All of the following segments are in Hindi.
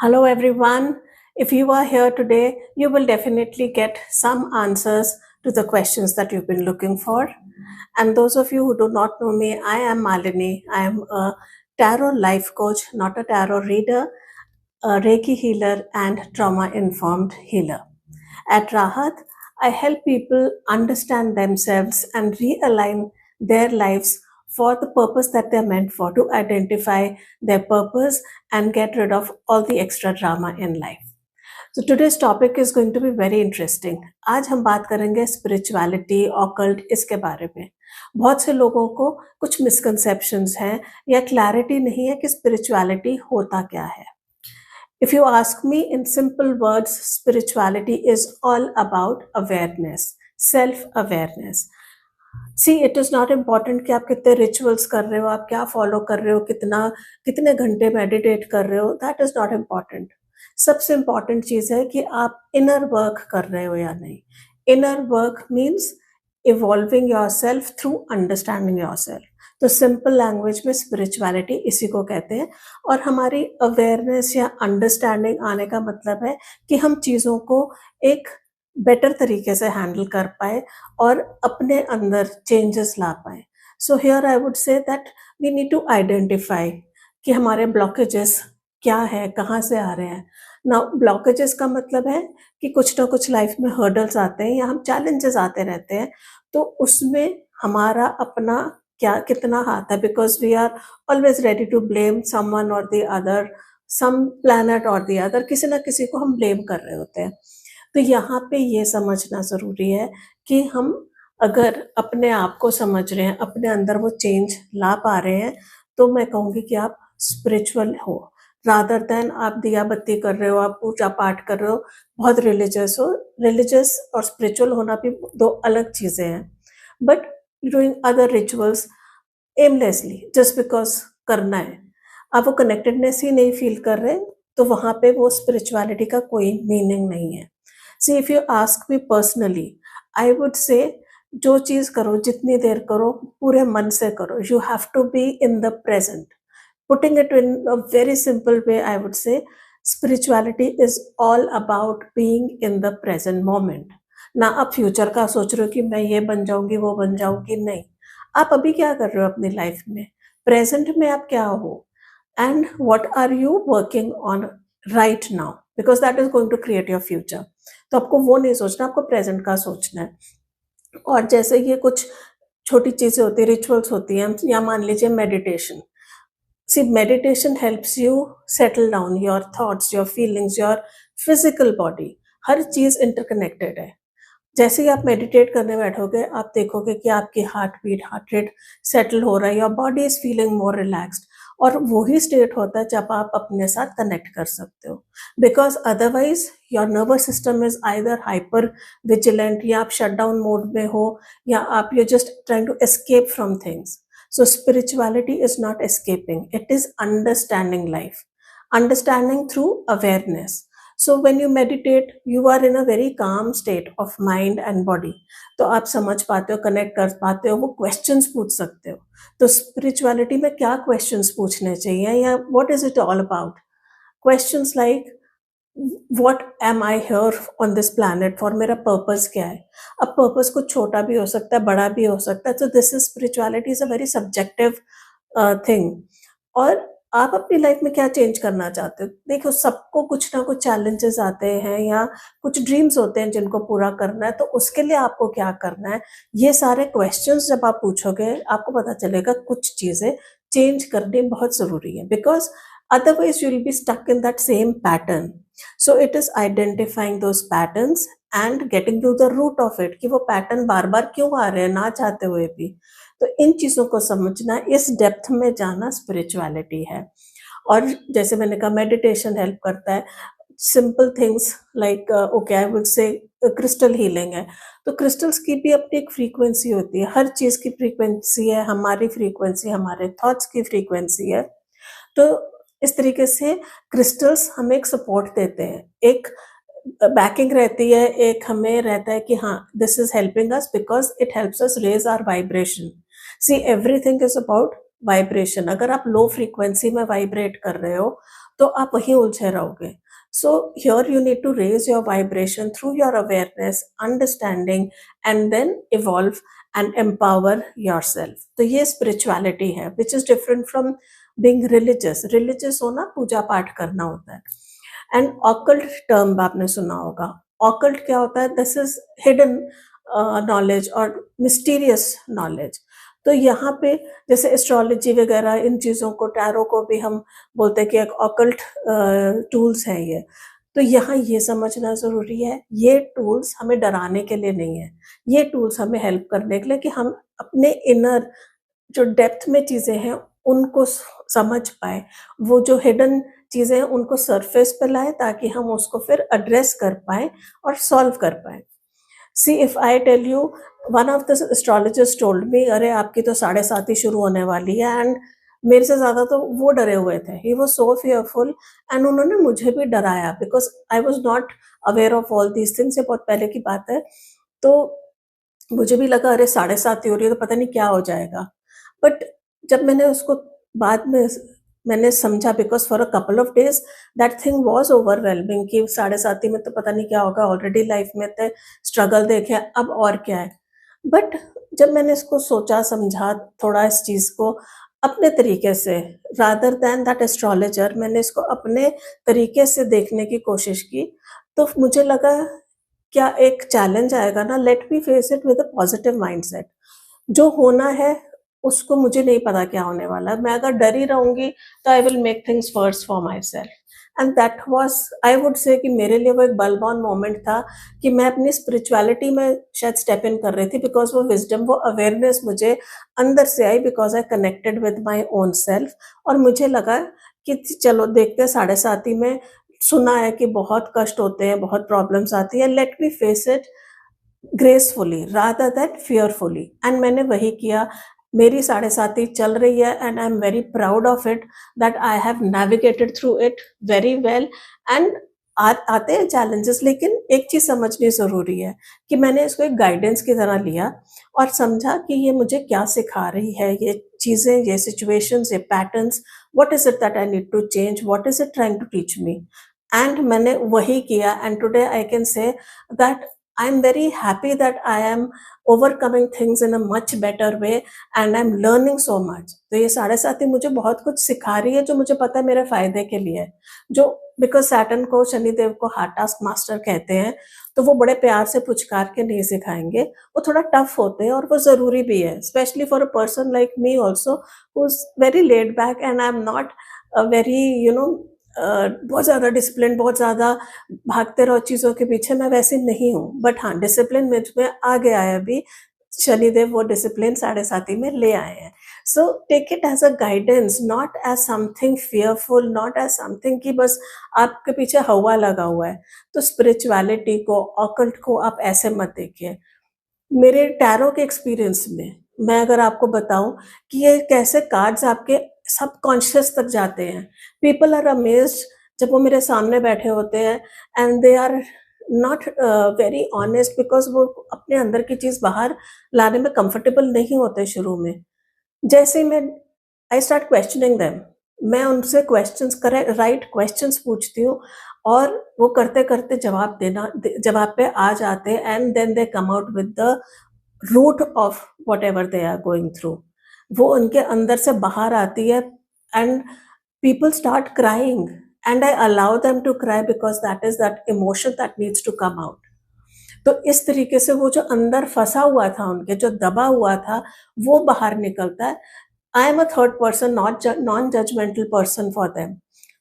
Hello, everyone. If you are here today, you will definitely get some answers to the questions that you've been looking for. And those of you who do not know me, I am Malini. I am a tarot life coach, not a tarot reader, a Reiki healer, and trauma informed healer. At Rahat, I help people understand themselves and realign their lives for the purpose that they're meant for, to identify their purpose and get rid of all the extra drama in life. So today's topic is going to be very interesting. आज हम बात करेंगे स्पिरिचुअलिटी ऑकल्ट इसके बारे में. बहुत से लोगों को कुछ मिसकंसेप्शंस हैं या क्लैरिटी नहीं है कि स्पिरिचुअलिटी होता क्या है. If you ask me in simple words, spirituality is all about awareness, self-awareness. See, it is not important कि आप कितने rituals कर रहे हो, आप क्या follow कर रहे हो, कितने घंटे meditate कर रहे हो, that is not important. सबसे important चीज़ है कि आप inner work कर रहे हो या नहीं. Inner work means evolving yourself through understanding yourself. तो सिंपल लैंग्वेज में स्पिरिचुअलिटी इसी को कहते हैं. और हमारी अवेयरनेस या अंडरस्टैंडिंग आने का मतलब है कि हम चीज़ों को एक बेटर तरीके से हैंडल कर पाए और अपने अंदर चेंजेस ला पाए. So here I would say that we need to identify कि हमारे ब्लॉकेजेस क्या है, कहाँ से आ रहे हैं. नाउ ब्लॉकेजेस का मतलब है कि कुछ ना कुछ लाइफ में हर्डल्स आते हैं या हम चैलेंजेस आते रहते हैं, तो उसमें हमारा अपना क्या कितना हाथ है, because we are always ready to blame someone और द अदर, सम प्लैनेट और द अदर. किसी ना किसी को हम ब्लेम कर रहे होते हैं. तो यहाँ पे ये समझना ज़रूरी है कि हम अगर अपने आप को समझ रहे हैं, अपने अंदर वो चेंज ला पा रहे हैं, तो मैं कहूँगी कि आप स्पिरिचुअल हो, रादर देन आप दिया बत्ती कर रहे हो, आप पूजा पाठ कर रहे हो, बहुत रिलीजियस हो. रिलीजियस और स्पिरिचुअल होना भी दो अलग चीज़ें हैं. But doing other rituals aimlessly just because करना है, आप वो कनेक्टेडनेस ही नहीं फील कर रहे, तो वहाँ पे वो स्पिरिचुअलिटी का कोई मीनिंग नहीं है. See if you ask me personally, I would से जो चीज़ करो, जितनी देर करो, पूरे मन से करो. You have to be in the present. Putting it in a very simple way, I would say spirituality is all about being in the present moment. ना आप फ्यूचर का सोच रहे हो कि मैं ये बन जाऊंगी, वो बन जाऊंगी, नहीं. आप अभी क्या कर रहे हो अपनी लाइफ में, प्रेजेंट में आप क्या हो, and what are you working on right now, because that is going to create your future. तो आपको वो नहीं सोचना, आपको प्रेजेंट का सोचना है. और जैसे ये कुछ छोटी चीज़ें होती हैं, रिचुअल्स होती हैं, या मान लीजिए meditation. See, meditation helps you settle down your thoughts, your feelings, your physical body. Her cheese interconnected है. जैसे ही आप मेडिटेट करने बैठोगे, आप देखोगे कि आपकी हार्ट रेट सेटल हो रहा है, your body is feeling more relaxed. और वही स्टेट होता है जब आप अपने साथ कनेक्ट कर सकते हो, because otherwise your nervous system is either hyper vigilant, या आप शट डाउन मोड में हो, या आप you just trying to escape from things. So spirituality is not escaping, it is understanding life, understanding through awareness. So when you meditate, you are in a very calm state of mind and body. तो आप समझ पाते हो, कनेक्ट कर पाते हो, वो क्वेश्चंस पूछ सकते हो. तो स्पिरिचुअलिटी में क्या क्वेश्चंस पूछने चाहिए, या what is it all about. Questions like what am I here on this planet for, मेरा पर्पस क्या है. अब पर्पस कुछ छोटा भी हो सकता है, बड़ा भी हो सकता है. तो this is spirituality is a very subjective thing. और आप अपनी लाइफ में क्या चेंज करना चाहते हो. देखो, सबको कुछ ना कुछ चैलेंजेस आते हैं, या कुछ ड्रीम्स होते हैं जिनको पूरा करना है. तो उसके लिए आपको क्या करना है, ये सारे क्वेश्चंस जब आप पूछोगे, आपको पता चलेगा कुछ चीज़ें चेंज करनी बहुत ज़रूरी है, because otherwise you will be stuck in that same pattern. So it is identifying those patterns and getting to the root of it, कि वो पैटर्न बार बार क्यों आ रहे हैं ना चाहते हुए भी. तो इन चीज़ों को समझना, इस डेप्थ में जाना स्पिरिचुअलिटी है. और जैसे मैंने कहा, मेडिटेशन हेल्प करता है. Simple things like okay, I would से क्रिस्टल हीलिंग है. तो क्रिस्टल्स की भी अपनी एक फ्रीक्वेंसी होती है, हर चीज़ की फ्रीक्वेंसी है, हमारी फ्रीक्वेंसी, हमारे थॉट्स की फ्रीक्वेंसी है. तो इस तरीके से क्रिस्टल्स हमें एक सपोर्ट देते हैं, एक बैकिंग रहती है, एक हमें रहता है कि हाँ, this is helping us because it helps us raise our vibration. See, everything is about vibration. अगर आप लो फ्रीक्वेंसी में वाइब्रेट कर रहे हो, तो आप वहीं उलझे रहोगे। So here you need to raise your vibration through your awareness, understanding, and then evolve and empower yourself. तो ये स्पिरिचुअलिटी है which is different from being religious. Religious होना पूजा पाठ करना होता है। एंड ऑकल्ट टर्म आपने सुना होगा। ऑकल्ट क्या होता है? दिस इज हिडन नॉलेज और मिस्टीरियस नॉलेज। तो यहाँ पे जैसे एस्ट्रोलॉजी वगैरह इन चीज़ों को, टैरो को भी हम बोलते हैं कि एक ऑकल्ट टूल्स है ये। तो यहाँ ये समझना ज़रूरी है, ये टूल्स हमें डराने के लिए नहीं है, ये टूल्स हमें हेल्प करने के लिए कि हम अपने इनर जो डेप्थ में चीज़ें हैं उनको समझ पाए, वो जो हिडन चीज़ें हैं उनको सरफेस पे लाए ताकि हम उसको फिर एड्रेस कर पाए और सॉल्व कर पाए। See if I tell you, one of the astrologers told me, अरे आपकी तो 7:30 शुरू होने वाली है, एंड मेरे से ज़्यादा तो वो डरे हुए थे। He was so fearful and उन्होंने मुझे भी डराया because I was not aware of all these things. ये बहुत पहले की बात है। तो मुझे भी लगा अरे 7:30 हो रही है तो पता नहीं क्या हो जाएगा। बट जब मैंने उसको बाद में मैंने समझा, because for a couple of days that thing was overwhelming कि 7:30 में तो पता नहीं क्या होगा, ऑलरेडी लाइफ में इतने स्ट्रगल देखे, अब और क्या है। बट जब मैंने इसको सोचा, समझा थोड़ा इस चीज़ को अपने तरीके से, रादर दैन दैट एस्ट्रोलॉजर, मैंने इसको अपने तरीके से देखने की कोशिश की, तो मुझे लगा क्या एक चैलेंज आएगा ना, let me face it with a positive mindset. जो होना है उसको मुझे नहीं पता क्या होने वाला है। मैं अगर डरी रहूँगी तो I will make things verse for my self. And that was, I would से कि मेरे लिए वो एक बल्ब ऑन मोमेंट था कि मैं अपनी स्पिरिचुअलिटी में शायद स्टेप इन कर रही थी, बिकॉज़ वो विज़डम, वो अवेयरनेस मुझे अंदर से आई, because I connected with my own self. और मुझे लगा कि चलो देखते हैं 7:30 में, सुना है कि बहुत कष्ट होते हैं, बहुत प्रॉब्लम्स आती है, let me face it gracefully rather than fearfully. And मैंने वही किया। मेरी 7:30 चल रही है and I am very proud of it that I have navigated through it very well. And आते हैं चैलेंजेस, लेकिन एक चीज़ समझनी ज़रूरी है कि मैंने इसको एक गाइडेंस की तरह लिया और समझा कि ये मुझे क्या सिखा रही है, ये चीज़ें, ये सिचुएशंस, ये patterns, what is it that I need to change, what is it trying to teach me. And मैंने वही किया and today I can say that I'm very happy that I am overcoming things in a much better way and I'm learning so much। तो ये 7:30 मुझे बहुत कुछ सिखा रही है जो मुझे पता है मेरे फायदे के लिए है। जो बिकॉज़ सैटर्न को, शनिदेव को हार्ड टास्क मास्टर कहते हैं, तो वो बड़े प्यार से पुचकार के नहीं सिखाएँगे। वो थोड़ा टफ होते हैं और वो ज़रूरी भी है, specially for a person like me also who is very laid back and I am not very बहुत ज़्यादा डिसिप्लिन्ड, बहुत ज़्यादा भागते रहो चीज़ों के पीछे, मैं वैसी नहीं हूँ। बट हाँ, डिसिप्लिन मुझ में आ गया है अभी, शनिदेव वो डिसिप्लिन 7:30 में ले आए हैं। So take it as a guidance, not as something fearful, not as something कि बस आपके पीछे हवा लगा हुआ है। तो स्पिरिचुअलिटी को, ऑकल्ट को आप ऐसे मत देखिए। मेरे टैरो के एक्सपीरियंस में मैं अगर आपको बताऊँ कि ये कैसे कार्ड्स आपके सबकॉन्शियस तक जाते हैं। पीपल आर अमेज़्ड जब वो मेरे सामने बैठे होते हैं and they are not very honest, because वो अपने अंदर की चीज़ बाहर लाने में कंफर्टेबल नहीं होते शुरू में। जैसे ही मैं आई स्टार्ट क्वेश्चनिंग देम, मैं उनसे क्वेश्चंस करे राइट क्वेश्चंस पूछती हूँ और वो करते-करते जवाब पे आ जाते हैं and then they come out with the root of whatever they are going through. वो उनके अंदर से बाहर आती है and people start crying and I allow them to cry because that is that emotion that needs to come out। तो इस तरीके से वो जो अंदर फँसा हुआ था उनके, जो दबा हुआ था, वो बाहर निकलता है। I am a third person, non judgemental person for them,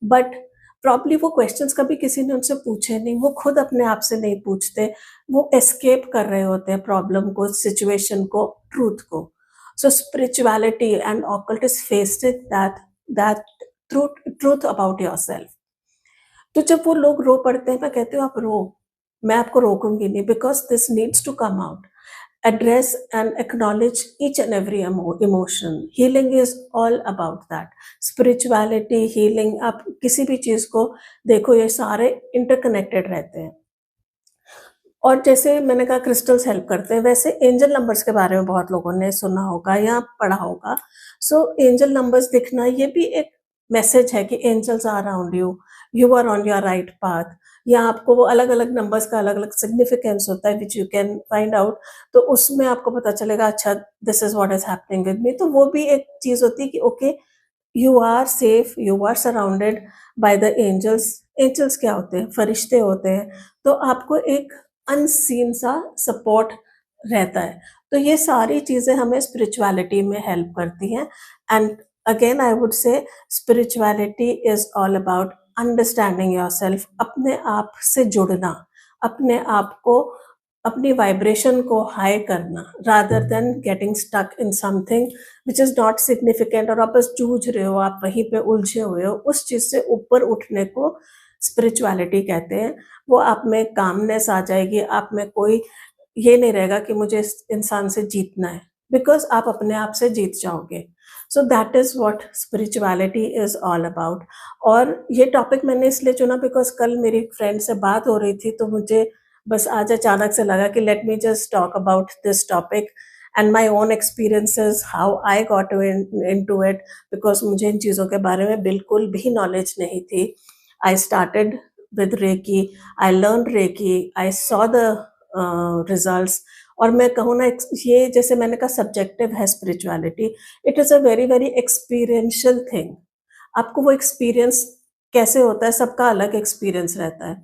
but probably वो क्वेश्चंस कभी किसी ने उनसे पूछे नहीं, वो खुद अपने आप से नहीं पूछते, वो एस्केप कर रहे होते हैं प्रॉब्लम को, सिचुएशन को, ट्रूथ को। So spirituality and occult is facing that truth about yourself. तो जब वो लोग रो पड़ते हैं, मैं कहती हूँ आप रो, मैं आपको रोकूंगी नहीं, because this needs to come out. Address and acknowledge each and every emotion। Healing is all about that। Spirituality, healing, आप किसी भी चीज़ को देखो, ये सारे इंटरकनेक्टेड रहते हैं। और जैसे मैंने कहा क्रिस्टल्स हेल्प करते हैं, वैसे एंजल नंबर्स के बारे में बहुत लोगों ने सुना होगा या पढ़ा होगा। सो एंजल नंबर्स दिखना, ये भी एक मैसेज है कि angels are around you, you are on your right path, या आपको वो अलग अलग नंबर्स का अलग अलग सिग्निफिकेंस होता है which you can find out, तो उसमें आपको पता चलेगा अच्छा this is what is happening with me. तो वो भी एक चीज होती है कि okay, you are safe, you are surrounded by the angels. Angels क्या होते हैं? फरिश्ते होते हैं। तो आपको एक अनसीन सा सपोर्ट रहता है। तो ये सारी चीजें हमें स्पिरिचुअलिटी में हेल्प करती हैं। एंड अगेन आई वुड से spirituality is all about understanding yourself, अपने आप से जुड़ना, अपने आप को, अपनी वाइब्रेशन को हाई करना, rather than getting stuck in something which is not significant, और आप बस जूझ रहे हो, आप वहीं पे उलझे हुए हो। उस चीज से ऊपर उठने को स्पिरिचुअलिटी कहते हैं। वो आप में कामनेस आ जाएगी, आप में कोई ये नहीं रहेगा कि मुझे इस इंसान से जीतना है, बिकॉज आप अपने आप से जीत जाओगे। So that is what spirituality is all about. और ये टॉपिक मैंने इसलिए चुना बिकॉज कल मेरी फ्रेंड से बात हो रही थी, तो मुझे बस आज अचानक से लगा कि let me just talk about this topic and my own experiences, how I got into it, because मुझे इन चीज़ों के बारे में बिल्कुल भी नॉलेज नहीं थी। I started with reiki, I learn reiki, I saw the results. और मैं कहूँ ना, ये जैसे मैंने कहा सब्जेक्टिव है spirituality, it is a very very experiential thing. आपको वो एक्सपीरियंस कैसे होता है, सबका अलग एक्सपीरियंस रहता है।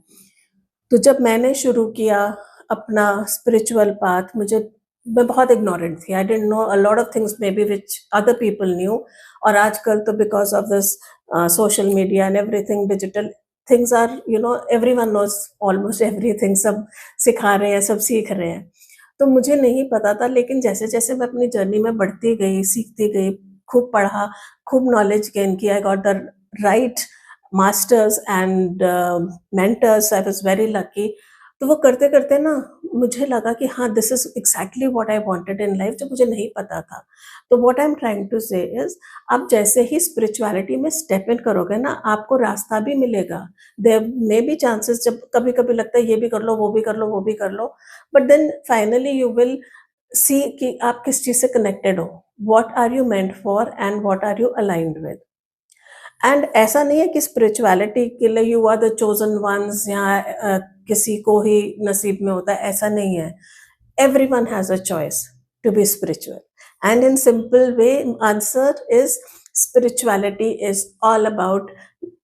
तो जब मैंने शुरू किया अपना स्पिरिचुअल पाथ, मैं बहुत इग्नोरेंट थी, I didn't know a lot of things maybe which other people knew. और आजकल तो because of this social media and everything digital things are, you know, everyone knows almost everything, सब सिखा रहे हैं, सब सीख रहे हैं। तो मुझे नहीं पता था, लेकिन जैसे जैसे मैं अपनी जर्नी में बढ़ती गई, सीखती गई, खूब पढ़ा, खूब नॉलेज गेन किया, I got the right masters and mentors, I was very lucky. तो वो करते करते ना मुझे लगा कि हाँ, this is exactly what I wanted in life, जो मुझे नहीं पता था। तो what I am trying to say is, आप जैसे ही स्पिरिचुअलिटी में स्टेप इन करोगे ना, आपको रास्ता भी मिलेगा। देयर मे बी चांसेस, जब कभी कभी लगता है ये भी कर लो, वो भी कर लो, वो भी कर लो, but then finally you will see कि आप किस चीज से कनेक्टेड हो, what are you meant for and what are you aligned with. And ऐसा नहीं है कि स्पिरिचुअलिटी के लिए you are the chosen ones, या किसी को ही नसीब में होता है, ऐसा नहीं है। everyone has a choice to be spiritual, and in simple way answer is, spirituality is all about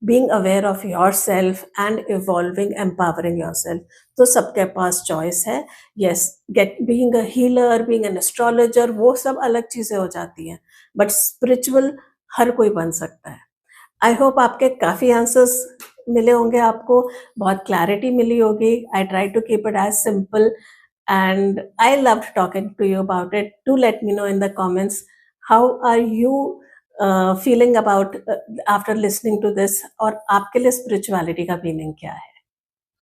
being aware of yourself and evolving, empowering yourself। तो सबके पास चॉइस है। Yes, get being a healer, being an astrologer, वो सब अलग चीजें हो जाती हैं, बट स्पिरिचुअल हर कोई बन सकता है। आई होप आपके काफ़ी आंसर्स मिले होंगे आपको, बहुत क्लैरिटी मिली होगी। I try to keep it as simple and I loved talking to you about it. Do let me know in the comments, how are you feeling about after listening to this, और आपके लिए spirituality का मीनिंग क्या है?